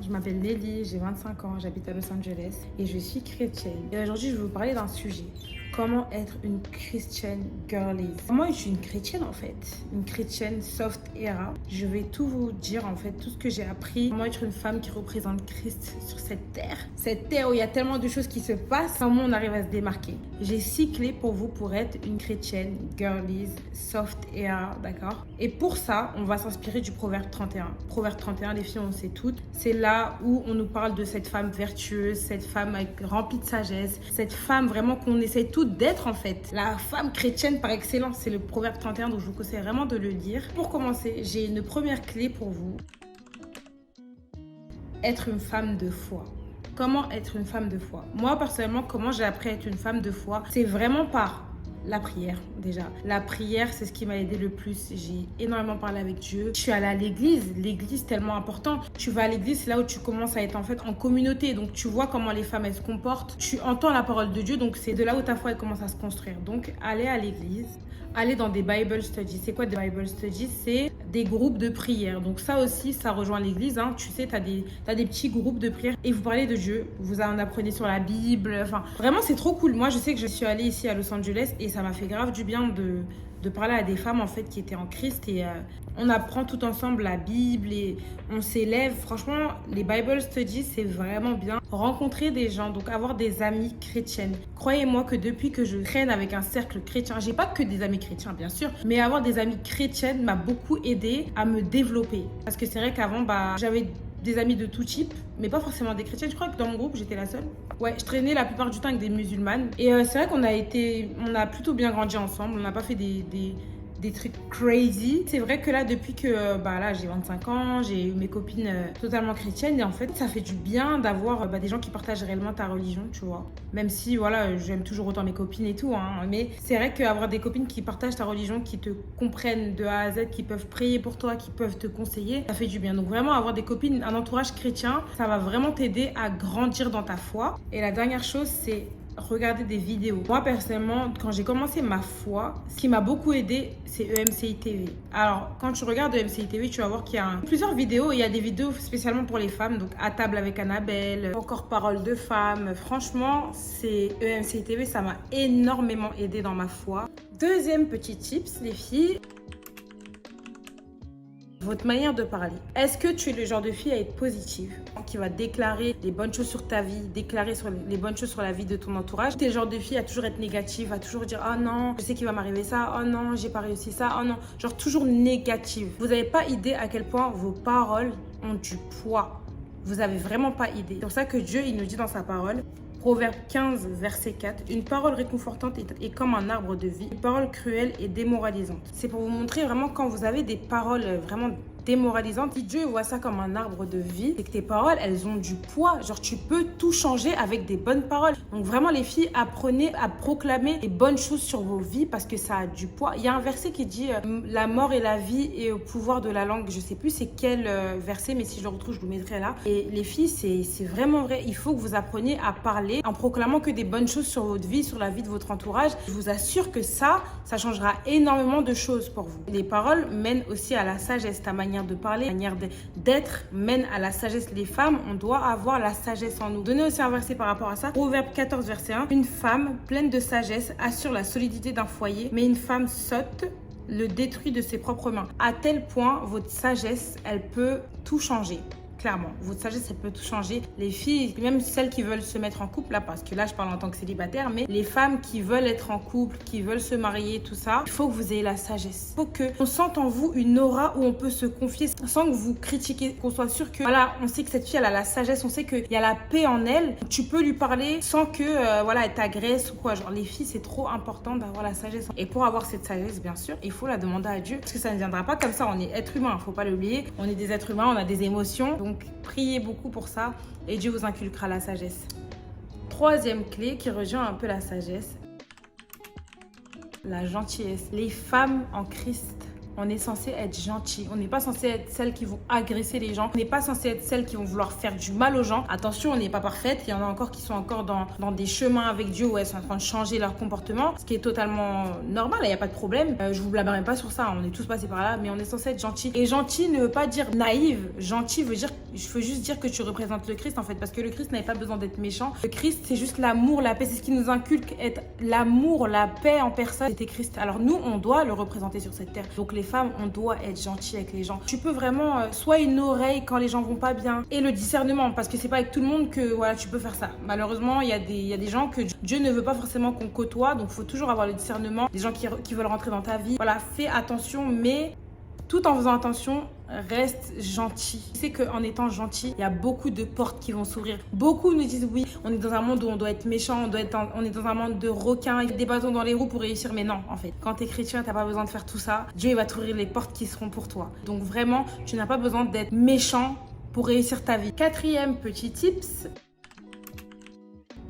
je m'appelle Nelly, j'ai 25 ans, j'habite à Los Angeles et je suis chrétienne. Et aujourd'hui, je vais vous parler d'un sujet. Comment être une Christian girlies. Comment être une chrétienne en fait. Une chrétienne soft era. Je vais tout vous dire en fait, tout ce que j'ai appris. Comment être une femme qui représente Christ sur cette terre. Cette terre où il y a tellement de choses qui se passent. Comment on arrive à se démarquer. J'ai 6 clés pour vous pour être une chrétienne girlies soft era, d'accord. Et pour ça, on va s'inspirer du Proverbe 31. Proverbe 31, les filles, on sait toutes. C'est là où on nous parle de cette femme vertueuse, cette femme remplie de sagesse, cette femme vraiment qu'on essaie toutes d'être en fait. La femme chrétienne par excellence, c'est le Proverbe 31, donc je vous conseille vraiment de le lire. Pour commencer, j'ai une première clé pour vous. Être une femme de foi. Comment être une femme de foi? Moi, personnellement, comment j'ai appris à être une femme de foi? C'est vraiment par la prière, déjà. La prière, c'est ce qui m'a aidé le plus. J'ai énormément parlé avec Dieu. Je suis allée à l'église. L'église, tellement important. Tu vas à l'église, c'est là où tu commences à être en fait en communauté. Donc, tu vois comment les femmes, elles se comportent. Tu entends la parole de Dieu. Donc, c'est de là où ta foi, elle commence à se construire. Donc, aller à l'église. Aller dans des Bible studies. C'est quoi des Bible studies? C'est des groupes de prière. Donc ça aussi, ça rejoint l'église. Hein. Tu sais, t'as des petits groupes de prière et vous parlez de Dieu. Vous en apprenez sur la Bible. Enfin, vraiment, c'est trop cool. Moi, je sais que je suis allée ici à Los Angeles et ça m'a fait grave du bien de parler à des femmes en fait qui étaient en Christ et on apprend tout ensemble la Bible et on s'élève. Franchement, les Bible Studies, c'est vraiment bien. Rencontrer des gens, donc avoir des amis chrétiennes. Croyez-moi que depuis que je traîne avec un cercle chrétien, j'ai pas que des amis chrétiens bien sûr, mais avoir des amis chrétiennes m'a beaucoup aidé à me développer. Parce que c'est vrai qu'avant, j'avais des amis de tout type, mais pas forcément des chrétiennes. Je crois que dans mon groupe, j'étais la seule. Ouais, je traînais la plupart du temps avec des musulmanes. Et c'est vrai on a plutôt bien grandi ensemble. On n'a pas fait des trucs crazy. C'est vrai que là, depuis que là, j'ai 25 ans, j'ai eu mes copines totalement chrétiennes. Et en fait, ça fait du bien d'avoir des gens qui partagent réellement ta religion, tu vois. Même si, voilà, j'aime toujours autant mes copines et tout. Hein, mais c'est vrai qu'avoir des copines qui partagent ta religion, qui te comprennent de A à Z, qui peuvent prier pour toi, qui peuvent te conseiller, ça fait du bien. Donc vraiment, avoir des copines, un entourage chrétien, ça va vraiment t'aider à grandir dans ta foi. Et la dernière chose, c'est regarder des vidéos. Moi, personnellement, quand j'ai commencé ma foi, ce qui m'a beaucoup aidé, c'est EMCI TV. Alors, quand tu regardes EMCI TV, tu vas voir qu'il y a plusieurs vidéos. Il y a des vidéos spécialement pour les femmes, donc À table avec Annabelle, encore Parole de femme. Franchement, c'est EMCI TV, ça m'a énormément aidé dans ma foi. Deuxième petit tips, les filles. Votre manière de parler. Est-ce que tu es le genre de fille à être positive, qui va déclarer les bonnes choses sur ta vie, déclarer les bonnes choses sur la vie de ton entourage? Tu es le genre de fille à toujours être négative, à toujours dire « Oh non, je sais qu'il va m'arriver ça. Oh non, j'ai pas réussi ça. Oh non. » Genre toujours négative. Vous n'avez pas idée à quel point vos paroles ont du poids. Vous n'avez vraiment pas idée. C'est pour ça que Dieu, il nous dit dans sa parole, Proverbe 15, verset 4, « Une parole réconfortante est comme un arbre de vie, une parole cruelle et démoralisante. » C'est pour vous montrer vraiment quand vous avez des paroles vraiment démoralisantes. Si Dieu voit ça comme un arbre de vie, c'est que tes paroles, elles ont du poids. Genre, tu peux tout changer avec des bonnes paroles. Donc vraiment, les filles, apprenez à proclamer les bonnes choses sur vos vies parce que ça a du poids. Il y a un verset qui dit la mort et la vie est au pouvoir de la langue. Je sais plus c'est quel verset, mais si je le retrouve, je le mettrai là. Et les filles, c'est vraiment vrai. Il faut que vous appreniez à parler en proclamant que des bonnes choses sur votre vie, sur la vie de votre entourage. Je vous assure que ça changera énormément de choses pour vous. Les paroles mènent aussi à la sagesse. Ta manière de parler, ta manière d'être mène à la sagesse. Les femmes, on doit avoir la sagesse en nous. Donnez aussi un verset par rapport à ça. Proverbe 14, verset 1. Une femme pleine de sagesse assure la solidité d'un foyer, mais une femme sotte le détruit de ses propres mains. À tel point, votre sagesse, elle peut tout changer. Clairement, votre sagesse, elle peut tout changer. Les filles, même celles qui veulent se mettre en couple, là, parce que là, je parle en tant que célibataire, mais les femmes qui veulent être en couple, qui veulent se marier, tout ça, il faut que vous ayez la sagesse. Il faut qu'on sente en vous une aura où on peut se confier sans que vous critiquiez, qu'on soit sûr que, voilà, on sait que cette fille, elle a la sagesse, on sait qu'il y a la paix en elle. Tu peux lui parler sans que, voilà, elle t'agresse ou quoi. Genre, les filles, c'est trop important d'avoir la sagesse. Et pour avoir cette sagesse, bien sûr, il faut la demander à Dieu, parce que ça ne viendra pas comme ça. On est être humain, il ne faut pas l'oublier. On est des êtres humains, on a des émotions. Donc, priez beaucoup pour ça et Dieu vous inculquera la sagesse. Troisième clé qui rejoint un peu la sagesse, la gentillesse. Les femmes en Christ on est censé être gentil. On n'est pas censé être celles qui vont agresser les gens. On n'est pas censé être celles qui vont vouloir faire du mal aux gens. Attention, on n'est pas parfaite. Il y en a encore qui sont encore dans des chemins avec Dieu où elles sont en train de changer leur comportement, ce qui est totalement normal, il n'y a pas de problème. Je vous blâmerai pas sur ça, on est tous passés par là, mais on est censé être gentil. Et gentil ne veut pas dire naïve. Gentil veut juste dire que tu représentes le Christ en fait, parce que le Christ n'avait pas besoin d'être méchant. Le Christ, c'est juste l'amour, la paix, c'est ce qui nous inculque, être l'amour, la paix en personne. C'était Christ. Alors nous, on doit le représenter sur cette terre. Donc les femmes, on doit être gentil avec les gens. Tu peux vraiment soit une oreille quand les gens vont pas bien et le discernement, parce que c'est pas avec tout le monde que voilà, tu peux faire ça. Malheureusement, il y a des gens que Dieu ne veut pas forcément qu'on côtoie, donc il faut toujours avoir le discernement. Des gens qui veulent rentrer dans ta vie. Voilà, fais attention, mais tout en faisant attention, reste gentil. Tu sais qu'en étant gentil, il y a beaucoup de portes qui vont s'ouvrir. Beaucoup nous disent oui, on est dans un monde où on doit être méchant, on est dans un monde de requins, des bâtons dans les roues pour réussir. Mais non, en fait, quand tu es chrétien, tu n'as pas besoin de faire tout ça. Dieu il va t'ouvrir les portes qui seront pour toi. Donc vraiment, tu n'as pas besoin d'être méchant pour réussir ta vie. Quatrième petit tips.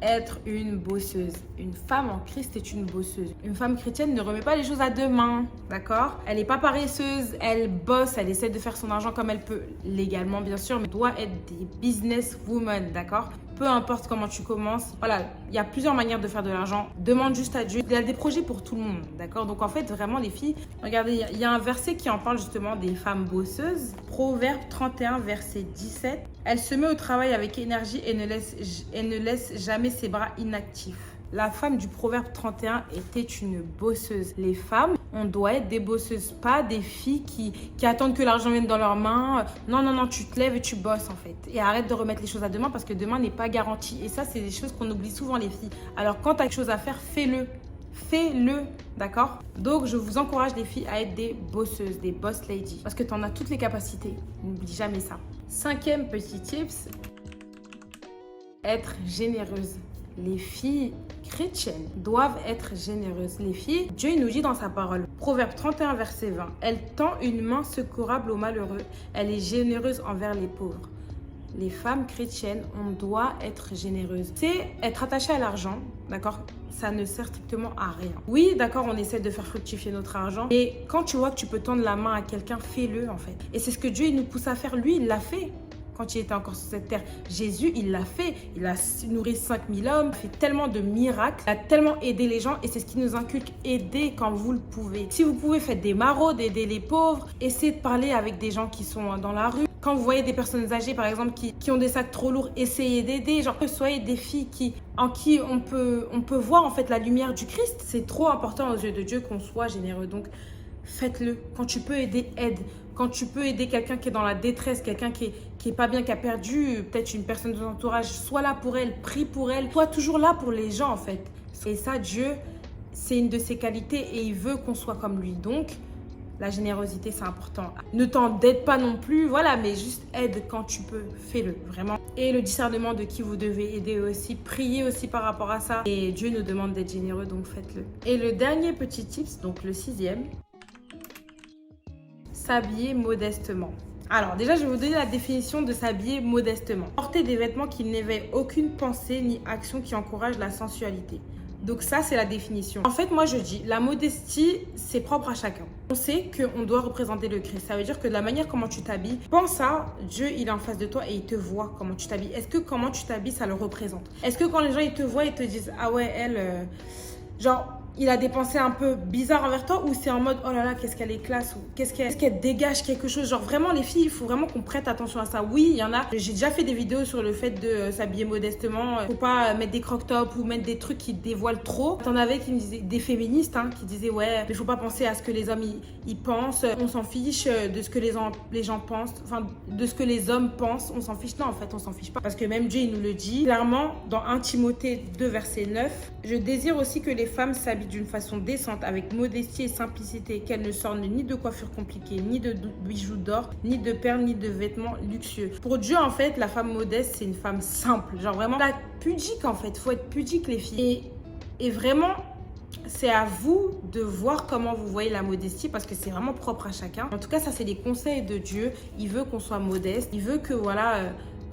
Être une bosseuse. Une femme en Christ est une bosseuse. Une femme chrétienne ne remet pas les choses à deux mains, d'accord? Elle n'est pas paresseuse, elle bosse, elle essaie de faire son argent comme elle peut, légalement bien sûr, mais doit être des businesswomen, d'accord? Peu importe comment tu commences, voilà, il y a plusieurs manières de faire de l'argent. Demande juste à Dieu. Il y a des projets pour tout le monde, d'accord? Donc en fait, vraiment les filles, regardez, il y a un verset qui en parle justement des femmes bosseuses. Proverbe 31, verset 17. Elle se met au travail avec énergie et ne laisse jamais ses bras inactifs. La femme du Proverbe 31 était une bosseuse. Les femmes, on doit être des bosseuses, pas des filles qui attendent que l'argent vienne dans leurs mains. Non, non, non, tu te lèves et tu bosses en fait. Et arrête de remettre les choses à demain parce que demain n'est pas garanti. Et ça, c'est des choses qu'on oublie souvent les filles. Alors quand tu as quelque chose à faire, fais-le. Fais-le, d'accord? Donc, je vous encourage les filles à être des bosseuses, des boss ladies. Parce que tu en as toutes les capacités. N'oublie jamais ça. Cinquième petit tips, être généreuse. Les filles chrétiennes doivent être généreuses. Les filles, Dieu nous dit dans sa parole, Proverbe 31, verset 20, elle tend une main secourable aux malheureux, elle est généreuse envers les pauvres. Les femmes chrétiennes, on doit être généreuses. C'est être attaché à l'argent, d'accord? Ça ne sert strictement à rien. Oui, d'accord, on essaie de faire fructifier notre argent. Et quand tu vois que tu peux tendre la main à quelqu'un, fais-le en fait. Et c'est ce que Dieu il nous pousse à faire. Lui, il l'a fait. Quand il était encore sur cette terre, Jésus, il l'a fait. Il a nourri 5000 hommes, il a fait tellement de miracles, il a tellement aidé les gens et c'est ce qui nous inculque, aider quand vous le pouvez. Si vous pouvez, faites des maraudes, aider les pauvres, essayez de parler avec des gens qui sont dans la rue. Quand vous voyez des personnes âgées, par exemple, qui ont des sacs trop lourds, essayez d'aider. Genre, soyez des filles en qui on peut voir en fait la lumière du Christ. C'est trop important aux yeux de Dieu qu'on soit généreux. Donc, faites-le. Quand tu peux aider, aide. Quand tu peux aider quelqu'un qui est dans la détresse, quelqu'un qui est pas bien, qui a perdu peut-être une personne de ton entourage, sois là pour elle, prie pour elle. Sois toujours là pour les gens en fait. Et ça, Dieu, c'est une de ses qualités et il veut qu'on soit comme lui. Donc, la générosité, c'est important. Ne t'endette pas non plus, voilà, mais juste aide quand tu peux. Fais-le, vraiment. Et le discernement de qui vous devez aider aussi. Priez aussi par rapport à ça. Et Dieu nous demande d'être généreux, donc faites-le. Et le dernier petit tips, donc le 6e, s'habiller modestement. Alors déjà, je vais vous donner la définition de s'habiller modestement. Porter des vêtements qui n'éveillent aucune pensée ni action qui encourage la sensualité. Donc ça, c'est la définition. En fait, moi, je dis, la modestie, c'est propre à chacun. On sait qu'on doit représenter le Christ. Ça veut dire que de la manière comment tu t'habilles, pense à Dieu, il est en face de toi et il te voit comment tu t'habilles. Est-ce que comment tu t'habilles, ça le représente? Est-ce que quand les gens, ils te voient, ils te disent, ah ouais, elle, genre, il a des pensées un peu bizarres envers toi ou c'est en mode oh là là qu'est-ce qu'elle est classe ou qu'est-ce qu'elle dégage quelque chose, genre vraiment les filles il faut vraiment qu'on prête attention à ça. Oui, il y en a, j'ai déjà fait des vidéos sur le fait de s'habiller modestement, faut pas mettre des crop-tops ou mettre des trucs qui dévoilent trop. T'en avais qui me disaient, des féministes qui disaient ouais mais faut pas penser à ce que les hommes ils pensent, on s'en fiche de ce que les gens pensent, enfin de ce que les hommes pensent, on s'en fiche. Non en fait on s'en fiche pas parce que même Dieu il nous le dit clairement dans 1 Timothée 2 verset 9, je désire aussi que les femmes s'habillent d'une façon décente, avec modestie et simplicité, qu'elles ne sortent ni de coiffure compliquée, ni de bijoux d'or, ni de perles, ni de vêtements luxueux. Pour Dieu, en fait, la femme modeste, c'est une femme simple. Genre vraiment, la pudique, en fait. Il faut être pudique, les filles. Et vraiment, c'est à vous de voir comment vous voyez la modestie parce que c'est vraiment propre à chacun. En tout cas, ça, c'est des conseils de Dieu. Il veut qu'on soit modeste. Il veut que, voilà,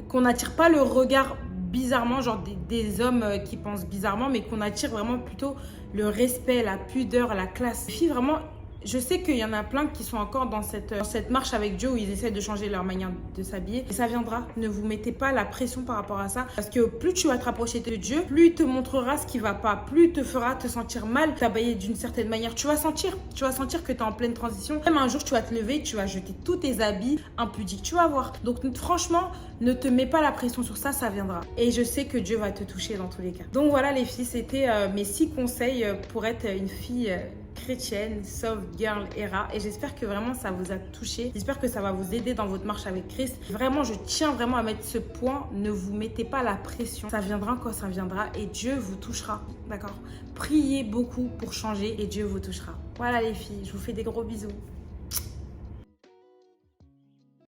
qu'on n'attire pas le regard bizarrement, genre des hommes qui pensent bizarrement, mais qu'on attire vraiment plutôt le respect, la pudeur, la classe. Les filles, vraiment, Je sais qu'il y en a plein qui sont encore dans cette marche avec Dieu où ils essaient de changer leur manière de s'habiller. Et ça viendra. Ne vous mettez pas la pression par rapport à ça. Parce que plus tu vas te rapprocher de Dieu, plus il te montrera ce qui va pas. Plus il te fera te sentir mal, t'habiller d'une certaine manière. Tu vas sentir que tu es en pleine transition. Même un jour, tu vas te lever, tu vas jeter tous tes habits impudiques. Tu vas voir. Donc franchement, ne te mets pas la pression sur ça, ça viendra. Et je sais que Dieu va te toucher dans tous les cas. Donc voilà les filles, c'était mes 6 conseils pour être une fille chrétienne, soft girl era, et j'espère que vraiment ça vous a touché. J'espère que ça va vous aider dans votre marche avec Christ. Vraiment, je tiens vraiment à mettre ce point. Ne vous mettez pas la pression. Ça viendra quand ça viendra et Dieu vous touchera. D'accord? Priez beaucoup pour changer et Dieu vous touchera. Voilà les filles, je vous fais des gros bisous.